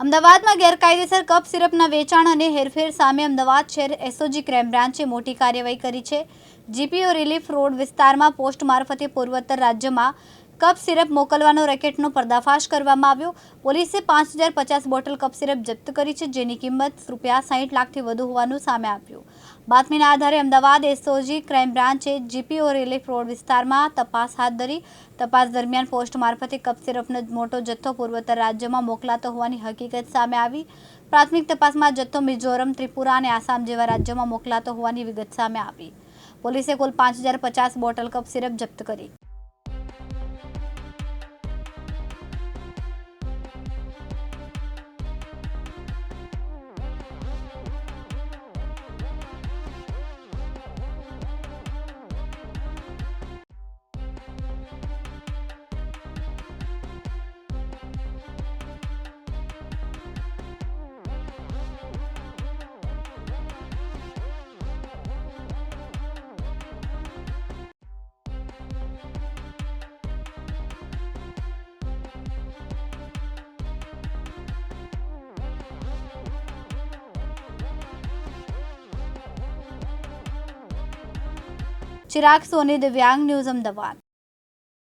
અમદાવાદમાં ગેરકાયદેસર કપ સિરપના વેચાણ અને હેરફેર સામે અમદાવાદ શહેર એસઓજી ક્રાઇમ બ્રાન્ચે મોટી કાર્યવાહી કરી છે। જીપીઓ રિલીફ રોડ વિસ્તારમાં પોસ્ટ મારફતે પૂર્વોત્તર રાજ્યમાં કપ સિરપ મોકલવાનો રેકેટનો પર્દાફાશ કરવામાં આવ્યો। પોલીસે 5050 બોટલ કપ સિરપ જપ્ત કરી છે, જેની કિંમત ₹60 લાખથી વધુ હોવાનું સામે આવ્યું। બાતમીના આધારે અમદાવાદ એસઓજી ક્રાઇમ બ્રાન્ચે જીપીઓ રિલીફ રોડ વિસ્તારમાં તપાસ હાથ ધરી। તપાસ દરમિયાન પોસ્ટ મારફતે કપ સિરપનો મોટો જથ્થો પૂર્વોત્તર રાજ્યમાં મોકલાતો હોવાની હકીકત સામે આવી। પ્રાથમિક તપાસમાં જથ્થો મિઝોરમ, ત્રિપુરા અને આસામ જેવા રાજ્યોમાં મોકલાતો હોવાની વિગત સામે આવી। પોલીસે કુલ 5050 બોટલ કપ સિરપ જપ્ત કરી। चिराग सोनी, दिव्यांग न्यूज़, अहमदाबाद।